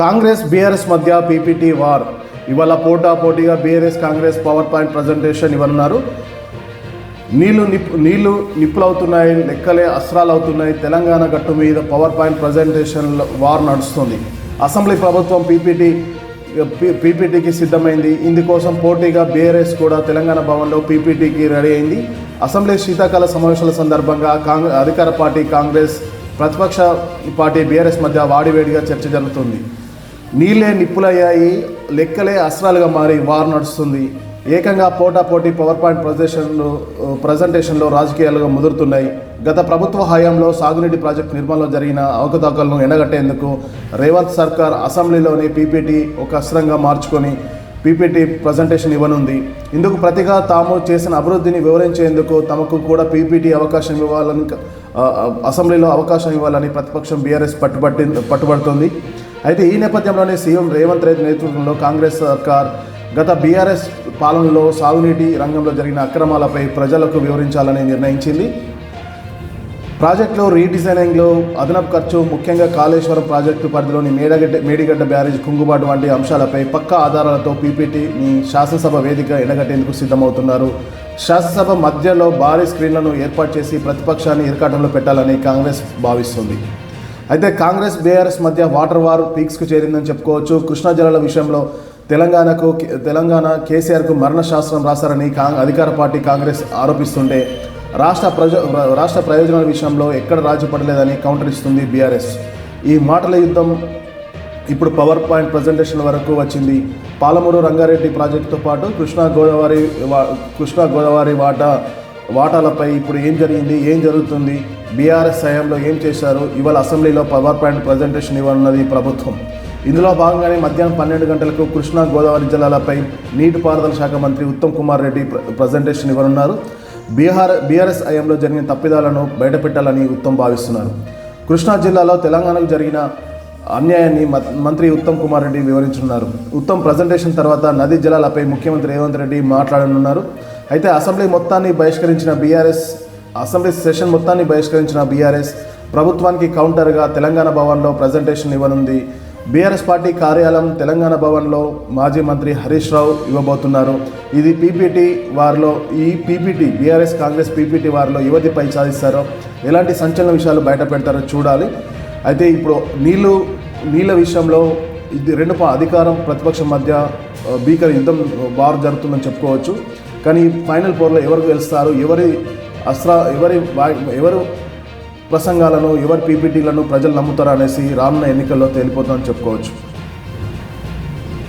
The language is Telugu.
కాంగ్రెస్ బీఆర్ఎస్ మధ్య పీపీటీ వార్. ఇవాళ పోటాపోటీగా BRS Congress power point presentation ఇవ్వనున్నారు. నీళ్లు నిప్పులవుతున్నాయి, లెక్కలే అస్త్రాలు అవుతున్నాయి. తెలంగాణ గట్టు మీద పవర్ పాయింట్ ప్రజెంటేషన్ వార్ నడుస్తుంది. అసెంబ్లీ ప్రభుత్వం పీపీటీకి సిద్ధమైంది. ఇందుకోసం పోటీగా బీఆర్ఎస్ కూడా తెలంగాణ భవన్లో పీపీటీకి రెడీ అయింది. అసెంబ్లీ శీతాకాల సమావేశాల సందర్భంగా అధికార పార్టీ కాంగ్రెస్, ప్రతిపక్ష పార్టీ బీఆర్ఎస్ మధ్య వాడివేడిగా చర్చ జరుగుతుంది. నీళ్ళే నిప్పులయ్యాయి, లెక్కలే అస్త్రాలుగా మారి వార్ నడుస్తుంది. ఏకంగా పోటాపోటీ పవర్ పాయింట్ ప్రజెంటేషన్లో రాజకీయాలుగా ముదురుతున్నాయి. గత ప్రభుత్వ హయాంలో సాగునీటి ప్రాజెక్టు నిర్మాణంలో జరిగిన అవకతవకలను ఎండగట్టేందుకు రేవంత్ సర్కార్ అసెంబ్లీలోని పీపీటీ ఒక అస్త్రంగా మార్చుకొని పీపీటీ ప్రజెంటేషన్ ఇవ్వనుంది. ఇందుకు ప్రతిగా తాము చేసిన అభివృద్ధిని వివరించేందుకు తమకు కూడా పీపీటీ అవకాశం ఇవ్వాలని, అసెంబ్లీలో అవకాశం ఇవ్వాలని ప్రతిపక్షం బీఆర్ఎస్ పట్టుబడుతుంది. అయితే ఈ నేపథ్యంలోనే సీఎం రేవంత్ రెడ్డి నేతృత్వంలో కాంగ్రెస్ సర్కార్ గత బీఆర్ఎస్ పాలనలో సాగునీటి రంగంలో జరిగిన అక్రమాలపై ప్రజలకు వివరించాలని నిర్ణయించింది. ప్రాజెక్టులో రీడిజైనింగ్లో అదనపు ఖర్చు, ముఖ్యంగా కాళేశ్వరం ప్రాజెక్టు పరిధిలోని మేడిగడ్డ బ్యారేజ్ కుంగుబాటు వంటి అంశాలపై పక్కా ఆధారాలతో పీపీటీని శాసనసభ వేదిక ఎండగట్టేందుకు సిద్ధమవుతున్నారు. శాసనసభ మధ్యలో భారీ స్క్రీన్లను ఏర్పాటు చేసి ప్రతిపక్షాన్ని ఇరకాటంలో పెట్టాలని కాంగ్రెస్ భావిస్తుంది. అయితే కాంగ్రెస్ బీఆర్ఎస్ మధ్య వాటర్ వార్ పీక్స్కు చేరిందని చెప్పుకోవచ్చు. కృష్ణా జలాల విషయంలో తెలంగాణ కేసీఆర్కు మరణశాస్త్రం రాశారని అధికార పార్టీ కాంగ్రెస్ ఆరోపిస్తుంటే రాష్ట్ర ప్రయోజనాల విషయంలో ఎక్కడ రాజీ పడలేదని కౌంటర్ ఇస్తుంది బీఆర్ఎస్. ఈ మాటల యుద్ధం ఇప్పుడు పవర్ పాయింట్ ప్రజెంటేషన్ వరకు వచ్చింది. పాలమూరు రంగారెడ్డి ప్రాజెక్టుతో పాటు కృష్ణా గోదావరి వాటాలపై ఇప్పుడు ఏం జరిగింది, ఏం జరుగుతుంది, బీఆర్ఎస్ హయాంలో ఏం చేశారు, ఇవాళ అసెంబ్లీలో పవర్ పాయింట్ ప్రజెంటేషన్ ఇవ్వనున్నది ప్రభుత్వం. ఇందులో భాగంగానే మధ్యాహ్నం 12 గంటలకు కృష్ణా గోదావరి జిల్లాలపై నీటిపారుదల శాఖ మంత్రి ఉత్తమ్ కుమార్ రెడ్డి ప్రజెంటేషన్ ఇవ్వనున్నారు. బీఆర్ఎస్ హయాంలో జరిగిన తప్పిదాలను బయటపెట్టాలని ఉత్తమ్ భావిస్తున్నారు. కృష్ణా జిల్లాలో తెలంగాణకు జరిగిన అన్యాయాన్ని మంత్రి ఉత్తమ్ కుమార్ రెడ్డి వివరించనున్నారు. ఉత్తమ్ ప్రజెంటేషన్ తర్వాత నదీ జలాలపై ముఖ్యమంత్రి రేవంత్ రెడ్డి మాట్లాడనున్నారు. అయితే అసెంబ్లీ సెషన్ మొత్తాన్ని బహిష్కరించిన బీఆర్ఎస్ ప్రభుత్వానికి కౌంటర్గా తెలంగాణ భవన్లో ప్రజెంటేషన్ ఇవ్వనుంది. బీఆర్ఎస్ పార్టీ కార్యాలయం తెలంగాణ భవన్లో మాజీ మంత్రి హరీష్ రావు ఇవ్వబోతున్నారు. ఇది బీఆర్ఎస్ కాంగ్రెస్ పీపీటీ వారిలో యువతిపై సాధిస్తారో, ఎలాంటి సంచలన విషయాలు బయట పెడతారో చూడాలి. అయితే ఇప్పుడు నీళ్ళ విషయంలో ఇది అధికారం ప్రతిపక్షం మధ్య భీకర యుద్ధం వార్ జరుగుతుందని చెప్పుకోవచ్చు. కానీ ఫైనల్ పోర్లో ఎవరు గెలుస్తారు, ఎవరు ప్రసంగాలను, ఎవరి పీపీటీలను ప్రజలు నమ్ముతారు అనేసి రానున్న ఎన్నికల్లో తేలిపోతుందని చెప్పుకోవచ్చు.